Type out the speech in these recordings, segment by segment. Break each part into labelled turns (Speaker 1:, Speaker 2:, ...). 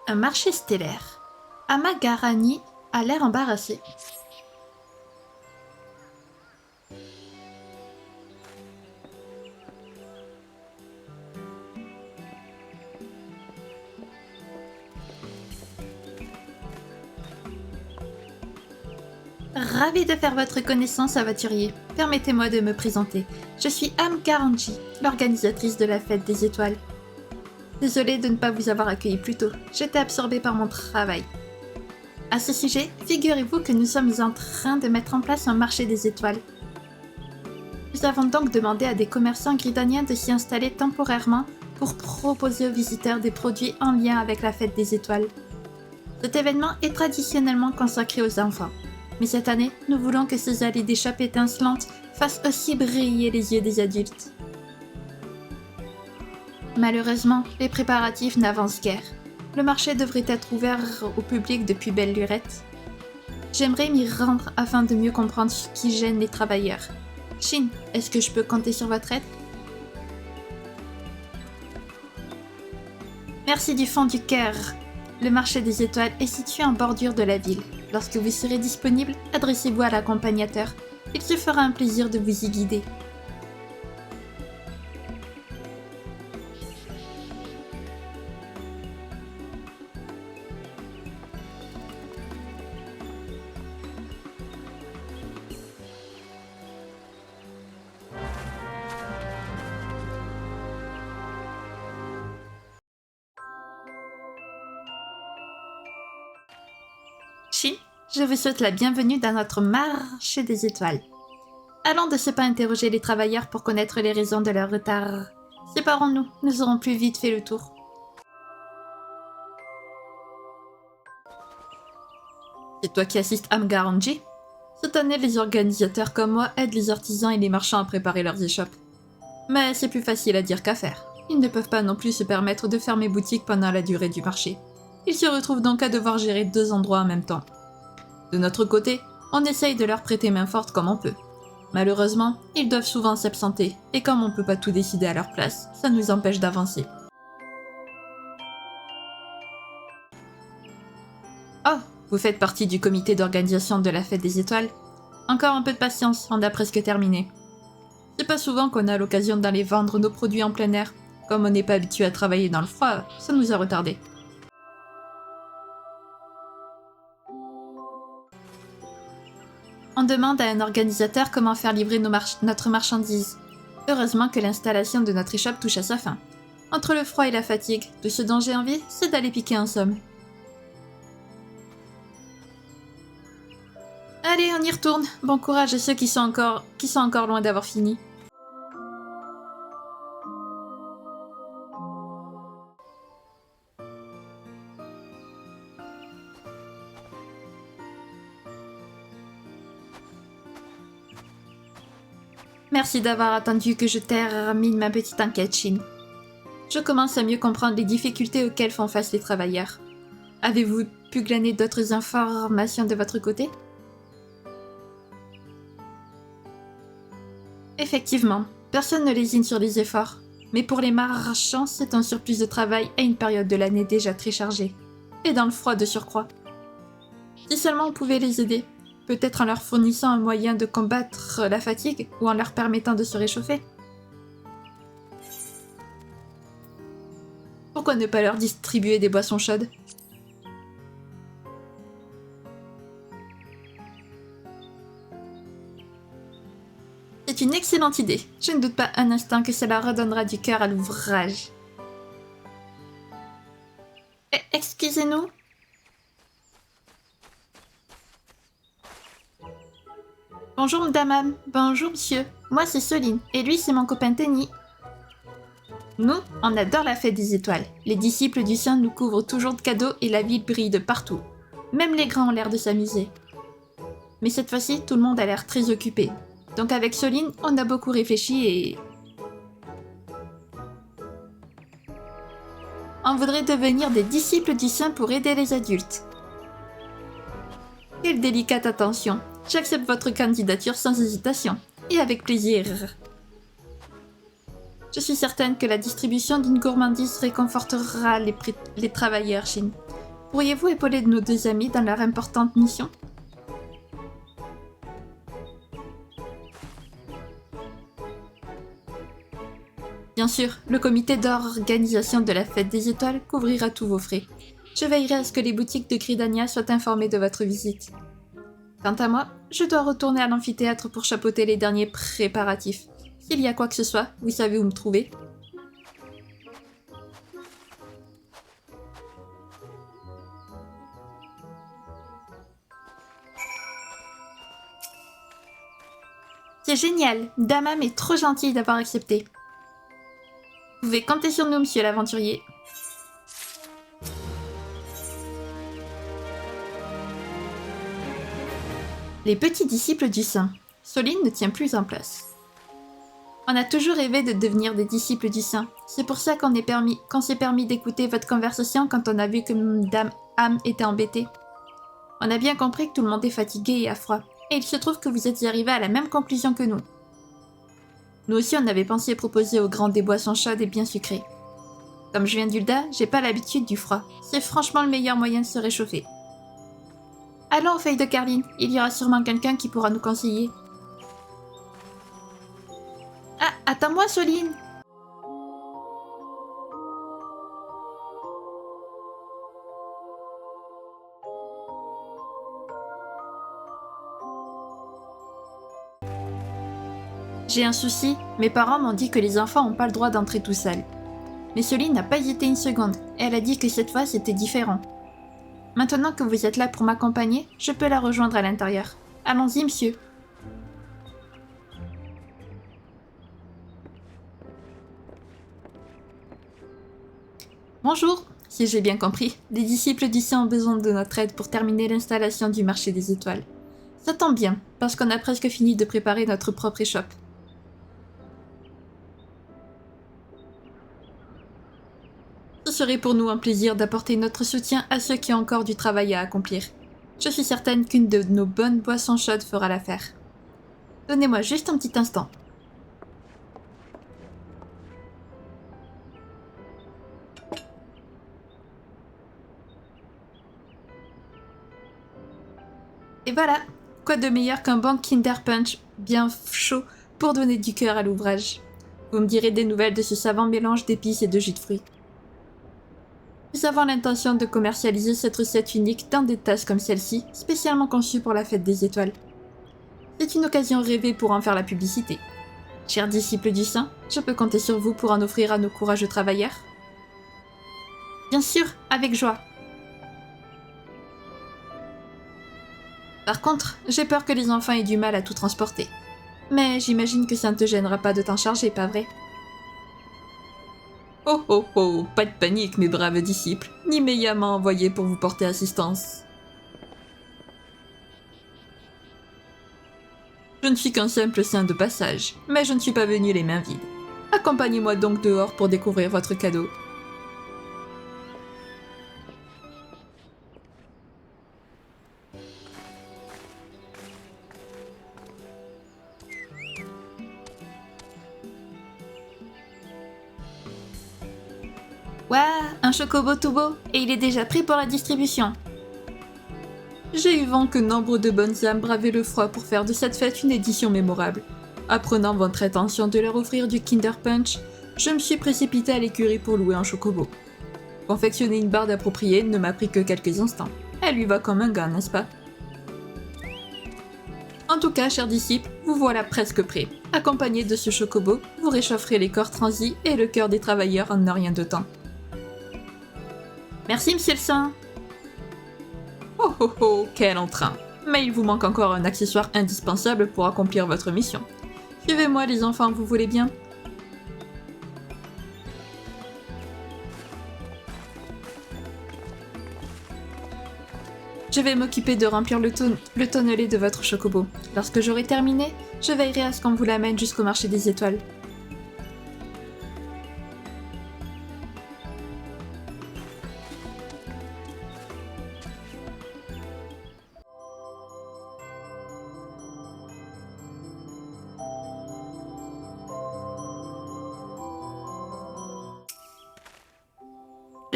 Speaker 1: Un marché stellaire. Amagarani a l'air embarrassé. Ravi de faire votre connaissance, aventurier. Permettez-moi de me présenter. Je suis Amgaranji, l'organisatrice de la fête des étoiles. Désolée de ne pas vous avoir accueilli plus tôt, j'étais absorbée par mon travail. À ce sujet, figurez-vous que nous sommes en train de mettre en place un marché des étoiles. Nous avons donc demandé à des commerçants gridaniens de s'y installer temporairement pour proposer aux visiteurs des produits en lien avec la fête des étoiles. Cet événement est traditionnellement consacré aux enfants. Mais cette année, nous voulons que ces allées d'échappée étincelantes fassent aussi briller les yeux des adultes. Malheureusement, les préparatifs n'avancent guère. Le marché devrait être ouvert au public depuis belle lurette. J'aimerais m'y rendre afin de mieux comprendre ce qui gêne les travailleurs. Shin, est-ce que je peux compter sur votre aide? Merci du fond du cœur. Le marché des étoiles est situé en bordure de la ville. Lorsque vous serez disponible, adressez-vous à l'accompagnateur. Il se fera un plaisir de vous y guider. Shin, je vous souhaite la bienvenue dans notre marché des étoiles. Allons de ce pas interroger les travailleurs pour connaître les raisons de leur retard. Séparons-nous, nous aurons plus vite fait le tour. C'est toi qui assistes Amgaranji? Cette année, les organisateurs comme moi aident les artisans et les marchands à préparer leurs échoppes. Mais c'est plus facile à dire qu'à faire. Ils ne peuvent pas non plus se permettre de fermer boutique pendant la durée du marché. Ils se retrouvent donc à devoir gérer deux endroits en même temps. De notre côté, on essaye de leur prêter main forte comme on peut. Malheureusement, ils doivent souvent s'absenter, et comme on ne peut pas tout décider à leur place, ça nous empêche d'avancer. Oh, vous faites partie du comité d'organisation de la fête des étoiles? Encore un peu de patience, on a presque terminé. C'est pas souvent qu'on a l'occasion d'aller vendre nos produits en plein air. Comme on n'est pas habitué à travailler dans le froid, ça nous a retardés. On demande à un organisateur comment faire livrer notre marchandise. Heureusement que l'installation de notre échoppe touche à sa fin. Entre le froid et la fatigue, tout ce dont j'ai envie, c'est d'aller piquer en somme. Allez, on y retourne. Bon courage à ceux qui sont encore loin d'avoir fini. Merci d'avoir attendu que je termine ma petite enquête, Shin. Je commence à mieux comprendre les difficultés auxquelles font face les travailleurs. Avez-vous pu glaner d'autres informations de votre côté? Effectivement, personne ne lésine sur les efforts. Mais pour les marchands, c'est un surplus de travail à une période de l'année déjà très chargée. Et dans le froid de surcroît. Si seulement on pouvait les aider. Peut-être en leur fournissant un moyen de combattre la fatigue ou en leur permettant de se réchauffer. Pourquoi ne pas leur distribuer des boissons chaudes? C'est une excellente idée. Je ne doute pas un instant que cela redonnera du cœur à l'ouvrage. Excusez-nous? Bonjour Madame Am, bonjour Monsieur. Moi c'est Soline, et lui c'est mon copain Tenny. Nous, on adore la fête des étoiles. Les disciples du Saint nous couvrent toujours de cadeaux et la ville brille de partout. Même les grands ont l'air de s'amuser. Mais cette fois-ci, tout le monde a l'air très occupé. Donc avec Soline, on a beaucoup réfléchi et... on voudrait devenir des disciples du Saint pour aider les adultes. Quelle délicate attention. J'accepte votre candidature sans hésitation. Et avec plaisir. Je suis certaine que la distribution d'une gourmandise réconfortera les travailleurs, Shin. Pourriez-vous épauler nos deux amis dans leur importante mission? Bien sûr, le comité d'organisation de la fête des étoiles couvrira tous vos frais. Je veillerai à ce que les boutiques de Gridania soient informées de votre visite. Quant à moi, je dois retourner à l'amphithéâtre pour chapeauter les derniers préparatifs. S'il y a quoi que ce soit, vous savez où me trouver. C'est génial! Damam est trop gentille d'avoir accepté. Vous pouvez compter sur nous, monsieur l'aventurier. Les petits disciples du Saint. Soline ne tient plus en place. On a toujours rêvé de devenir des disciples du Saint. C'est pour ça qu'on s'est permis d'écouter votre conversation quand on a vu que Dame Am était embêtée. On a bien compris que tout le monde est fatigué et à froid. Et il se trouve que vous êtes arrivés à la même conclusion que nous. Nous aussi, on avait pensé proposer aux grands des boissons chaudes et bien sucrées. Comme je viens d'Ulda, j'ai pas l'habitude du froid. C'est franchement le meilleur moyen de se réchauffer. Allons aux feuilles de Carline, il y aura sûrement quelqu'un qui pourra nous conseiller. Ah, attends-moi, Soline! J'ai un souci, mes parents m'ont dit que les enfants n'ont pas le droit d'entrer tout seuls. Mais Soline n'a pas hésité une seconde, et elle a dit que cette fois c'était différent. Maintenant que vous êtes là pour m'accompagner, je peux la rejoindre à l'intérieur. Allons-y, monsieur. Bonjour. Si j'ai bien compris, les disciples d'ici ont besoin de notre aide pour terminer l'installation du marché des étoiles. Ça tombe bien, parce qu'on a presque fini de préparer notre propre échoppe. Ce serait pour nous un plaisir d'apporter notre soutien à ceux qui ont encore du travail à accomplir. Je suis certaine qu'une de nos bonnes boissons chaudes fera l'affaire. Donnez-moi juste un petit instant. Et voilà, quoi de meilleur qu'un bon Kinder Punch bien chaud pour donner du cœur à l'ouvrage. Vous me direz des nouvelles de ce savant mélange d'épices et de jus de fruits. Nous avons l'intention de commercialiser cette recette unique dans des tasses comme celle-ci, spécialement conçue pour la fête des étoiles. C'est une occasion rêvée pour en faire la publicité. Chers disciples du Saint, je peux compter sur vous pour en offrir à nos courageux travailleurs? Bien sûr, avec joie. Par contre, j'ai peur que les enfants aient du mal à tout transporter. Mais j'imagine que ça ne te gênera pas de t'en charger, pas vrai? Oh oh oh, pas de panique mes braves disciples, Nimeya m'a envoyé pour vous porter assistance. Je ne suis qu'un simple saint de passage, mais je ne suis pas venu les mains vides. Accompagnez-moi donc dehors pour découvrir votre cadeau. Waouh, un chocobo tout beau, et il est déjà prêt pour la distribution. J'ai eu vent que nombre de bonnes âmes bravaient le froid pour faire de cette fête une édition mémorable. Apprenant votre intention de leur offrir du Kinder Punch, je me suis précipitée à l'écurie pour louer un chocobo. Confectionner une barde appropriée ne m'a pris que quelques instants. Elle lui va comme un gars, n'est-ce pas? En tout cas, chers disciples, vous voilà presque prêts. Accompagnés de ce chocobo, vous réchaufferez les corps transis et le cœur des travailleurs en un rien de temps. Merci, monsieur le saint. Oh oh oh, quel entrain! Mais il vous manque encore un accessoire indispensable pour accomplir votre mission. Suivez-moi les enfants, vous voulez bien? Je vais m'occuper de remplir le tonnelet de votre chocobo. Lorsque j'aurai terminé, je veillerai à ce qu'on vous l'amène jusqu'au marché des étoiles.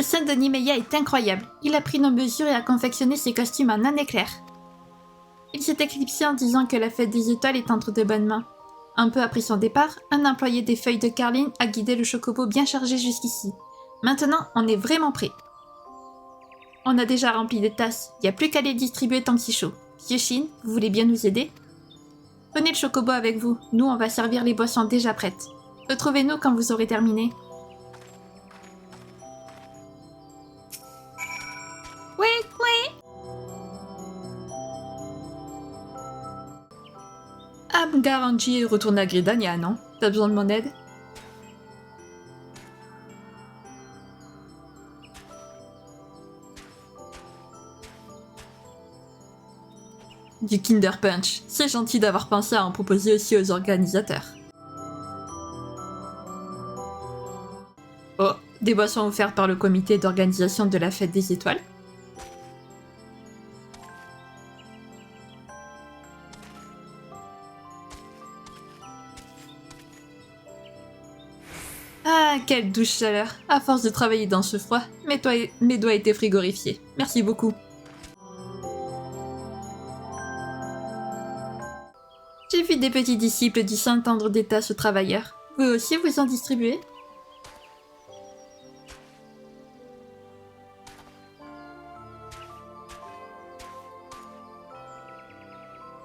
Speaker 1: Le son de Nimeya est incroyable. Il a pris nos mesures et a confectionné ses costumes en un éclair. Il s'est éclipsé en disant que la fête des étoiles est entre de bonnes mains. Un peu après son départ, un employé des feuilles de Carline a guidé le chocobo bien chargé jusqu'ici. Maintenant, on est vraiment prêt. On a déjà rempli des tasses, il n'y a plus qu'à les distribuer tant que c'est chaud. Yoshin, vous voulez bien nous aider? Prenez le chocobo avec vous, nous on va servir les boissons déjà prêtes. Retrouvez-nous quand vous aurez terminé. Oui, oui. Garanji est retourné à Gridania, non? T'as besoin de mon aide? Du Kinder Punch. C'est gentil d'avoir pensé à en proposer aussi aux organisateurs. Oh, des boissons offertes par le comité d'organisation de la fête des étoiles? Ah, quelle douce chaleur! À force de travailler dans ce froid, mes doigts étaient frigorifiés. Merci beaucoup. J'ai vu des petits disciples du Saint tendre des tasses aux travailleurs. Vous aussi vous en distribuez?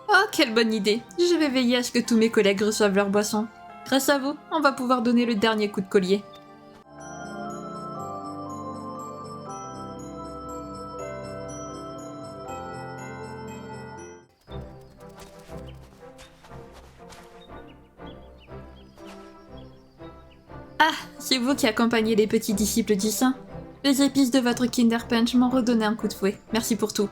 Speaker 1: Oh, quelle bonne idée! Je vais veiller à ce que tous mes collègues reçoivent leur boisson. Grâce à vous, on va pouvoir donner le dernier coup de collier. Ah, c'est vous qui accompagnez les petits disciples du Saint. Les épices de votre Kinder Punch m'ont redonné un coup de fouet. Merci pour tout.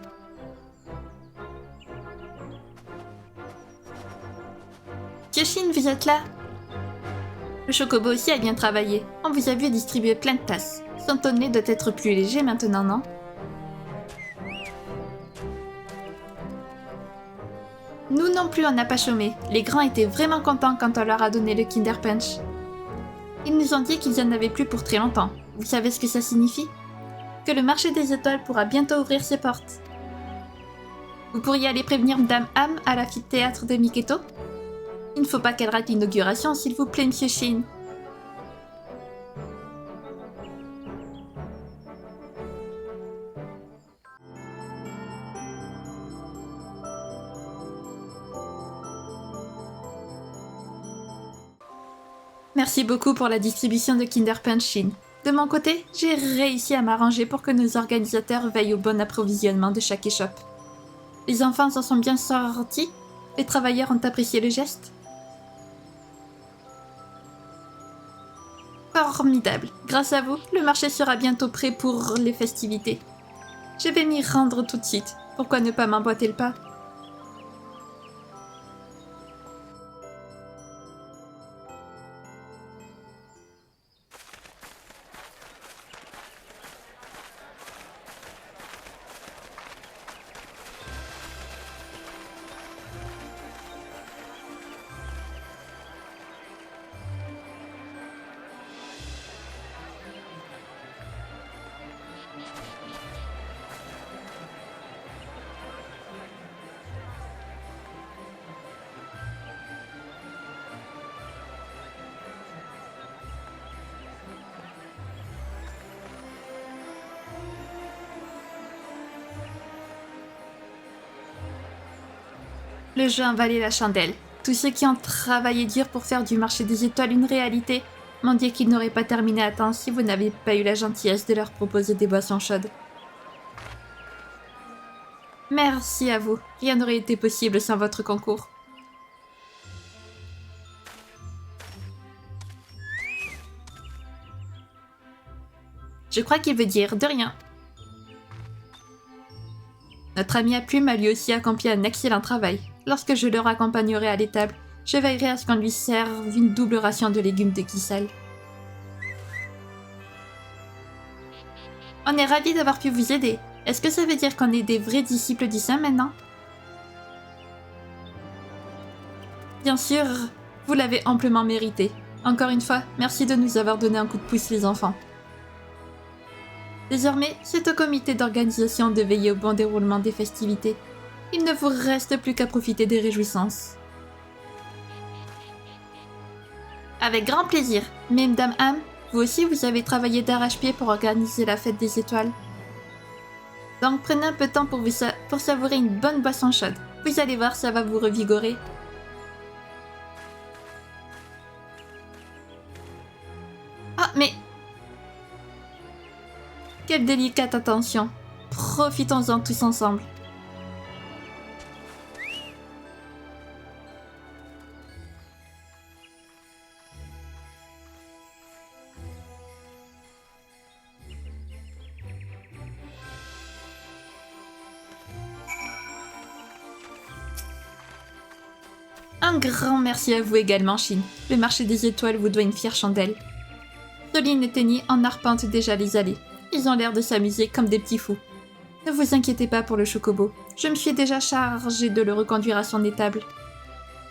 Speaker 1: Yoshin, vous êtes là? Le chocobo aussi a bien travaillé. On vous a vu distribuer plein de tasses. Son tonnet doit être plus léger maintenant, non? Nous non plus, on n'a pas chômé. Les grands étaient vraiment contents quand on leur a donné le Kinder Punch. Ils nous ont dit qu'ils en avaient plus pour très longtemps. Vous savez ce que ça signifie? Que le marché des étoiles pourra bientôt ouvrir ses portes. Vous pourriez aller prévenir Madame Ham à l'amphithéâtre de Miketo? Il ne faut pas qu'elle rate l'inauguration, s'il vous plaît, Monsieur Shin. Merci beaucoup pour la distribution de Kinder Punch, Shin. De mon côté, j'ai réussi à m'arranger pour que nos organisateurs veillent au bon approvisionnement de chaque échoppe. Les enfants s'en sont bien sortis? Les travailleurs ont apprécié le geste? Formidable. Grâce à vous, le marché sera bientôt prêt pour les festivités. Je vais m'y rendre tout de suite. Pourquoi ne pas m'emboîter le pas? Le jeu en valait la chandelle. Tous ceux qui ont travaillé dur pour faire du marché des étoiles une réalité m'ont dit qu'ils n'auraient pas terminé à temps si vous n'avez pas eu la gentillesse de leur proposer des boissons chaudes. Merci à vous. Rien n'aurait été possible sans votre concours. Je crois qu'il veut dire de rien. Notre ami à Plume a lui aussi accompli un excellent travail. Lorsque je le raccompagnerai à l'étable, je veillerai à ce qu'on lui serve une double ration de légumes de Kissal. On est ravis d'avoir pu vous aider. Est-ce que ça veut dire qu'on est des vrais disciples du Saint maintenant? Bien sûr, vous l'avez amplement mérité. Encore une fois, merci de nous avoir donné un coup de pouce les enfants. Désormais, c'est au comité d'organisation de veiller au bon déroulement des festivités. Il ne vous reste plus qu'à profiter des réjouissances. Avec grand plaisir. Mais Madame Ham, vous aussi vous avez travaillé d'arrache-pied pour organiser la fête des étoiles. Donc prenez un peu de temps pour savourer une bonne boisson chaude. Vous allez voir, ça va vous revigorer. Ah, mais... Quelle délicate attention. Profitons-en tous ensemble. Un grand merci à vous également, Shin. Le marché des étoiles vous doit une fière chandelle. Soline et Tenny en arpentent déjà les allées. Ils ont l'air de s'amuser comme des petits fous. Ne vous inquiétez pas pour le chocobo. Je me suis déjà chargée de le reconduire à son étable.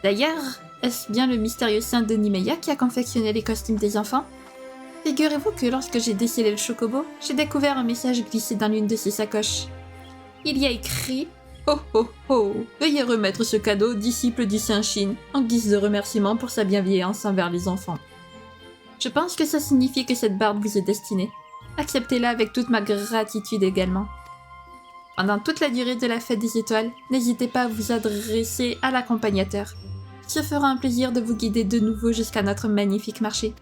Speaker 1: D'ailleurs, est-ce bien le mystérieux saint de Nimeya qui a confectionné les costumes des enfants? Figurez-vous que lorsque j'ai décelé le chocobo, j'ai découvert un message glissé dans l'une de ses sacoches. Il y a écrit « Oh oh oh! Veuillez remettre ce cadeau, disciple du Saint Shin, en guise de remerciement pour sa bienveillance envers les enfants. » Je pense que ça signifie que cette barbe vous est destinée. Acceptez-la avec toute ma gratitude également. Pendant toute la durée de la fête des étoiles, n'hésitez pas à vous adresser à l'accompagnateur. Ce fera un plaisir de vous guider de nouveau jusqu'à notre magnifique marché.